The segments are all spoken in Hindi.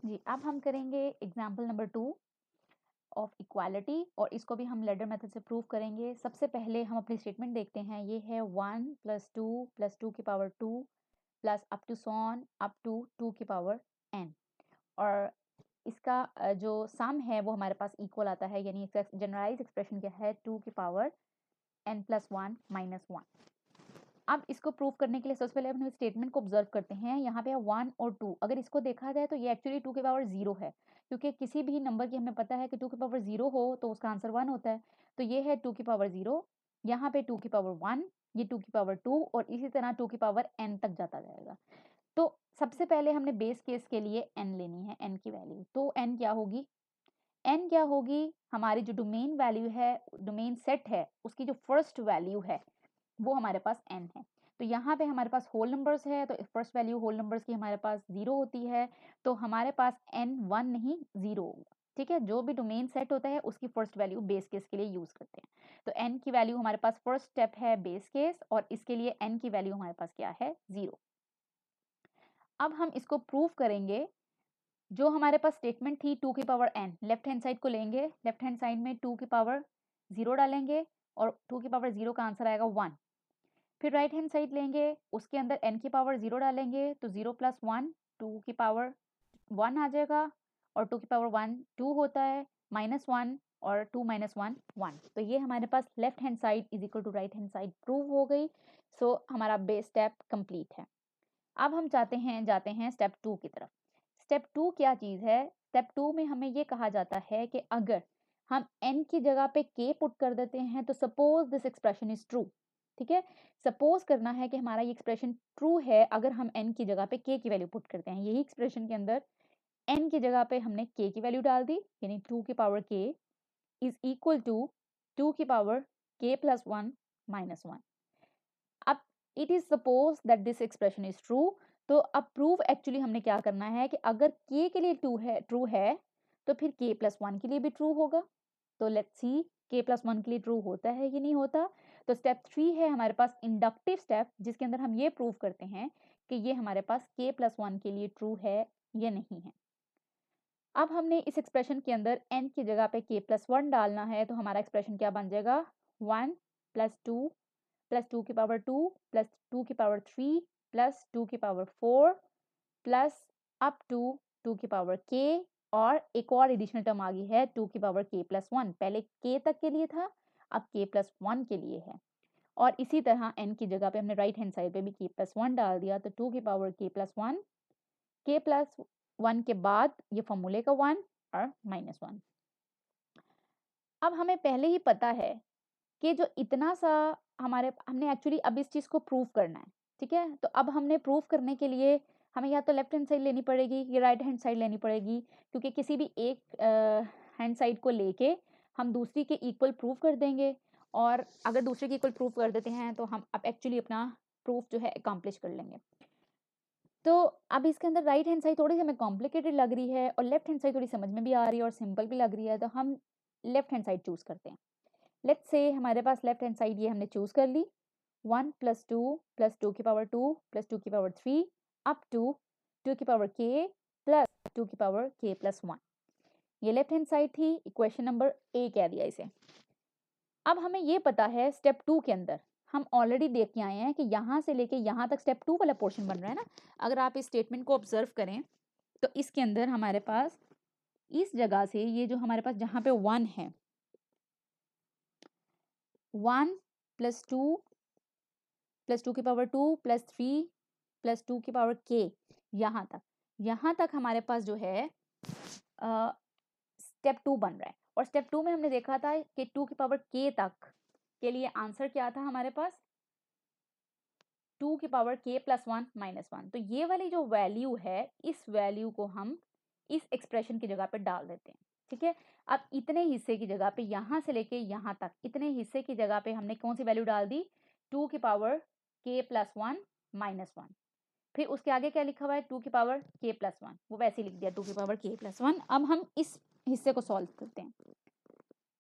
जी, अब हम करेंगे एग्जाम्पल नंबर 2 ऑफ इक्वालिटी और इसको भी हम लैडर मेथड से प्रूव करेंगे। सबसे पहले हम अपनी स्टेटमेंट देखते हैं। ये है 1 + 2 की पावर 2 प्लस अप टू सॉन अप टू 2 की पावर n और इसका जो सम है वो हमारे पास इक्वल आता है, यानी जनरलाइज एक्सप्रेशन क्या है 2 की पावर n + 1 - 1। अब इसको प्रूव करने के लिए सबसे पहले हम स्टेटमेंट को ऑब्जर्व करते हैं। यहाँ पे 1 और 2, अगर इसको देखा जाए तो ये एक्चुअली 2 की पावर 0 है, क्योंकि किसी भी नंबर की हमें पता है कि 2 की पावर 0 हो तो उसका आंसर 1 होता है। तो ये है 2 की पावर 0, यहाँ पे 2 की पावर 1, ये 2 की पावर 2 और इसी तरह 2 की पावर n तक जाता जाएगा। तो सबसे पहले हमने बेस केस के लिए n लेनी है, n की वैल्यू। तो n क्या होगी? n क्या होगी? हमारी जो डोमेन वैल्यू है, डोमेन सेट है, उसकी जो फर्स्ट वैल्यू है वो हमारे पास n है। तो यहाँ पे हमारे पास होल नंबर्स है, तो फर्स्ट वैल्यू होल नंबर्स की हमारे पास 0 होती है, तो हमारे पास n 1 नहीं 0 होगा। ठीक है, जो भी डोमेन सेट होता है उसकी फर्स्ट वैल्यू बेस केस के लिए यूज करते हैं। तो n की वैल्यू हमारे पास फर्स्ट स्टेप है बेस केस और इसके लिए n की वैल्यू हमारे पास क्या है 0। अब हम इसको प्रूव करेंगे। जो हमारे पास स्टेटमेंट थी 2 की power n, left hand side को लेंगे, लेफ्ट हैंड साइड में 2 की पावर 0 डालेंगे और 2 की पावर 0 का आंसर आएगा 1। फिर राइट हैंड साइड लेंगे, उसके अंदर n की पावर 0 डालेंगे तो 0 + 1 2 की पावर 1 आ जाएगा और 2 की पावर 1 2 होता है, -1 और 2 - 1 1। तो ये हमारे पास left hand side is equal to right hand side prove हो गई। सो हमारा बेस स्टेप कंप्लीट है। अब हम जाते हैं स्टेप 2 की तरफ। स्टेप 2 क्या चीज़ है? स्टेप 2 में हमें ये कहा जाता है कि अगर हम n की जगह पे k पुट कर देते हैं तो suppose this expression is true. ठीक है, सपोज करना है कि हमारा ये एक्सप्रेशन ट्रू है अगर हम n की जगह पे k की वैल्यू पुट करते हैं। यही एक्सप्रेशन के अंदर n की जगह पे हमने k की वैल्यू डाल दी, यानी 2 की power k is equal to 2 की पावर k + 1 - 1। अब it is suppose that this expression is true. तो अब प्रूव एक्चुअली हमने क्या करना है कि अगर k के लिए ट्रू है तो फिर k + 1 के लिए भी ट्रू होगा। तो लेट्स सी k + 1 के लिए ट्रू होता है कि नहीं होता। तो स्टेप 3 है हमारे पास इंडक्टिव स्टेप, जिसके अंदर हम ये प्रूव करते हैं कि ये हमारे पास k + 1 के लिए ट्रू है या नहीं है। अब हमने इस एक्सप्रेशन के अंदर n की जगह पे k + 1 डालना है, तो हमारा एक्सप्रेशन क्या बन जाएगा 1 + 2 + 2 की पावर 2 + 2 की पावर 3 + 2 की पावर 4 प्लस अप टू 2 की पावर k और एक और एडिशनल टर्म आ गई है 2 की पावर k + 1। पहले k तक के लिए था, अब k + 1 के लिए है। और इसी तरह n की जगह पे हमने राइट हैंड साइड पे भी k + 1 डाल दिया, तो 2 की पावर k + 1, k + 1 के बाद ये फॉर्मूले का 1 और -1। अब हमें पहले ही पता है कि जो इतना सा हमने एक्चुअली अब इस चीज़ को प्रूव करना है। ठीक है, तो अब हमने प्रूव करने के लिए हमें या तो लेफ्ट हैंड साइड लेनी पड़ेगी या राइट हैंड साइड लेनी पड़ेगी, क्योंकि किसी भी एक हैंड साइड को लेके हम दूसरी के इक्वल प्रूव कर देंगे। और अगर दूसरे के इक्वल प्रूव कर देते हैं तो हम अब एक्चुअली अपना प्रूफ जो है अकम्प्लिश कर लेंगे। तो अब इसके अंदर राइट हैंड साइड थोड़ी सी हमें कॉम्प्लिकेटेड लग रही है और लेफ्ट हैंड साइड थोड़ी समझ में भी आ रही है और सिंपल भी लग रही है, तो हम लेफ्ट हैंड साइड चूज करते हैं। लेट्स से हमारे पास लेफ्ट हैंड साइड ये हमने चूज कर ली, 1 + 2 + 2 की पावर 2 + 2 की पावर 3 अप टू 2 की पावर k + 2 की पावर k + 1। ये लेफ्ट हैंड साइड थी, इक्वेशन नंबर ए कह दिया इसे। अब हमें ये पता है स्टेप 2 के अंदर हम ऑलरेडी देख के आए हैं कि यहाँ से लेके यहाँ तक स्टेप 2 वाला पोर्शन बन रहा है ना। अगर आप इस स्टेटमेंट को ऑब्जर्व करें तो इसके अंदर हमारे पास इस जगह से ये जो हमारे पास जहाँ पे 1 है, 1 + 2 + 2 की पावर 2 + 3 + 2 की पावर k, यहाँ तक हमारे पास जो है स्टेप 2 बन रहा है। और स्टेप 2 में हमने देखा था कि 2 की पावर k तक के लिए आंसर क्या था हमारे पास 2 की पावर k + 1 - 1। तो ये वाली जो वैल्यू है, इस वैल्यू को हम इस एक्सप्रेशन की जगह पे डाल देते हैं। ठीक है, अब इतने हिस्से की जगह पे यहाँ से लेके यहाँ तक इतने हिस्से की जगह पे हमने कौन सी वैल्यू डाल दी 2 की पावर k + 1 - 1। फिर उसके आगे क्या लिखा हुआ है 2 की पावर k + 1, वो वैसे ही लिख दिया 2 की पावर k + 1। अब हम इस हिस्से को सॉल्व करते हैं।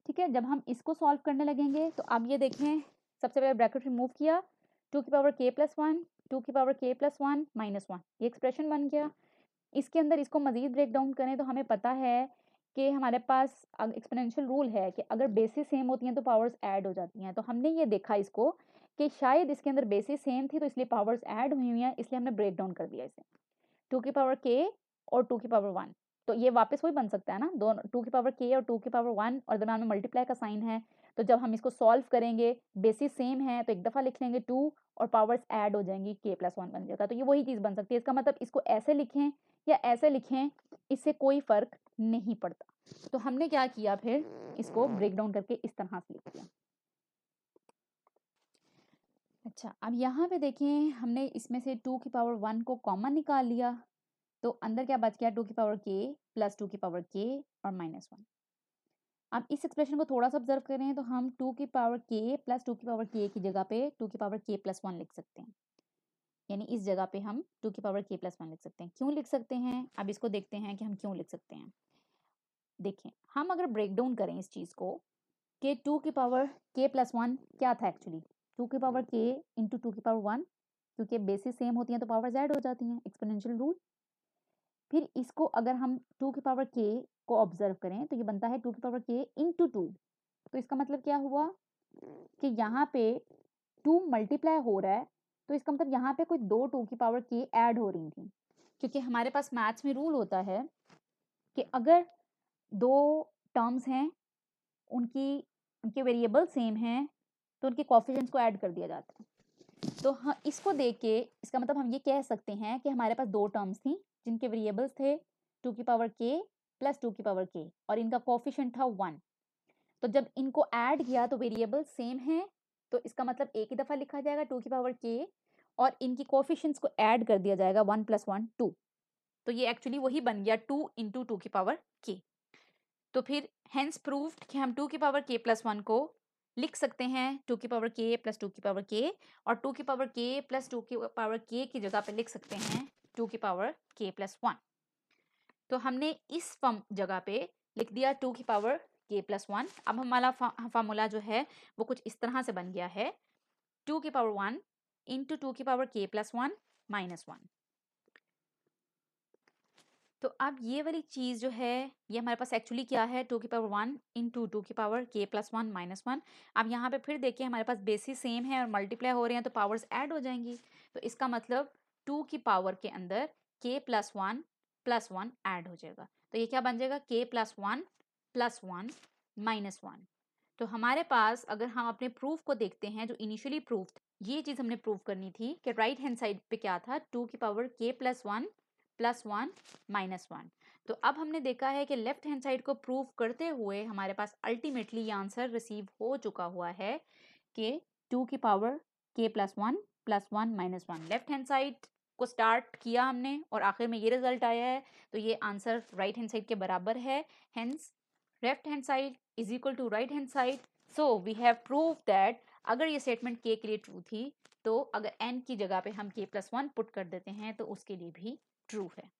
ठीक है, जब हम इसको सॉल्व करने लगेंगे तो अब ये देखें, सबसे पहले ब्रैकेट रिमूव किया, 2 की पावर k + 1 2 की पावर k + 1 - 1, ये एक्सप्रेशन बन गया। इसके अंदर इसको मज़ीद ब्रेक डाउन करें तो हमें पता है कि हमारे पास एक्सपोनेंशियल रूल है कि अगर बेसिस सेम होती हैं तो पावर्स ऐड हो जाती हैं। तो हमने ये देखा इसको कि शायद इसके अंदर बेसिस सेम थी तो इसलिए पावर्स ऐड हुई हुई हैं, इसलिए हमने ब्रेक डाउन कर दिया इसे 2 की पावर k और 2 की पावर 1। तो ये वापस वही बन सकता है ना, दोनों 2 की पावर k और 2 की पावर 1 और दरम्यान में मल्टीप्लाई का साइन है। तो जब हम इसको सॉल्व करेंगे बेसिस सेम है तो एक दफ़ा लिख लेंगे 2 और पावर्स ऐड हो जाएंगी k+1 बन जाएगा। तो ये वही चीज़ बन सकती है। इसका मतलब इसको ऐसे लिखें या ऐसे लिखें, इससे कोई फ़र्क नहीं पड़ता। तो हमने क्या किया फिर, इसको ब्रेक डाउन करके इस तरह से लिख दिया। अच्छा, अब यहाँ पे देखें हमने इसमें से 2 की पावर 1 को कॉमन निकाल लिया, तो अंदर क्या बच गया 2 की पावर k प्लस 2 की पावर k और -1। अब इस एक्सप्रेशन को थोड़ा सा ऑब्जर्व करें तो हम 2 की पावर k प्लस 2 की पावर k की जगह पे 2 की पावर k+1 लिख सकते हैं। यानी इस जगह पे हम 2 की पावर k+1 लिख सकते हैं। क्यों लिख सकते हैं, अब इसको देखते हैं कि हम क्यों लिख सकते हैं। देखें, हम अगर ब्रेक डाउन करें इस चीज़ को कि 2 की पावर k+1 क्या था एक्चुअली 2 की पावर k इंटू 2 की पावर 1, क्योंकि बेसिस सेम होती हैं तो पावर्स ऐड हो जाती हैं, एक्सपोनेंशियल रूल। फिर इसको अगर हम 2 की पावर k को ऑब्जर्व करें तो ये बनता है 2 की पावर k इंटू 2। तो इसका मतलब क्या हुआ कि यहाँ पे 2 मल्टीप्लाई हो रहा है, तो इसका मतलब यहाँ पे कोई 2 की पावर k ऐड हो रही थी। क्योंकि हमारे पास मैथ्स में रूल होता है कि अगर 2 टर्म्स हैं, उनके वेरिएबल सेम हैं, तो उनके कोफिशिएंट्स को ऐड कर दिया जाता है। तो हाँ, इसको देख के इसका मतलब हम ये कह सकते हैं कि हमारे पास 2 टर्म्स थी जिनके वेरिएबल्स थे 2 की पावर k प्लस 2 की पावर k और इनका कोफिशिएंट था 1। तो जब इनको ऐड किया तो वेरिएबल सेम है, तो इसका मतलब एक ही दफ़ा लिखा जाएगा 2 की पावर k और इनकी कोफिशिएंट्स को ऐड कर दिया जाएगा 1 + 1 2। तो ये एक्चुअली वही बन गया 2 इंटू 2 की पावर k। तो फिर हेंस प्रूव्ड कि हम 2 की पावर k+1 को लिख सकते हैं 2 की पावर k प्लस 2 की पावर k और 2 की पावर k प्लस 2 की पावर k की जगह पे लिख सकते हैं 2 की पावर k+1। तो हमने इस जगह पे लिख दिया 2 की पावर k+1। अब हमारा फार्मूला जो है वो कुछ इस तरह से बन गया है 2 की पावर 1 इंटू 2 की पावर k+1 -1। तो अब ये वाली चीज़ जो है ये हमारे पास एक्चुअली क्या है 2 की पावर 1 इंटू 2 की पावर k+1 -1। अब यहाँ पे फिर देखिए हमारे पास बेसिस सेम है और मल्टीप्लाई हो रहे हैं तो पावर्स ऐड हो जाएंगी। तो इसका मतलब 2 की पावर के अंदर k+1 +1 ऐड हो जाएगा। तो ये क्या बन जाएगा k+1 +1 -1। तो हमारे पास अगर हम अपने प्रूफ को देखते हैं जो इनिशियली प्रूफ ये चीज़ हमने प्रूव करनी थी कि राइट हैंड साइड पे क्या था 2 की पावर k+1 +1 -1। तो अब हमने देखा है कि लेफ्ट हैंड साइड को प्रूव करते हुए हमारे पास अल्टीमेटली ये आंसर रिसीव हो चुका हुआ है कि 2 की power k+1 +1 -1 left hand side को स्टार्ट किया हमने और आखिर में ये रिजल्ट आया है। तो ये आंसर राइट हैंड साइड के बराबर है, hence left hand side is equal to right hand side. So we have prove that अगर ये स्टेटमेंट k के लिए ट्रू थी तो अगर n की जगह पे हम k+1 पुट कर देते हैं तो उसके लिए भी ट्रू है।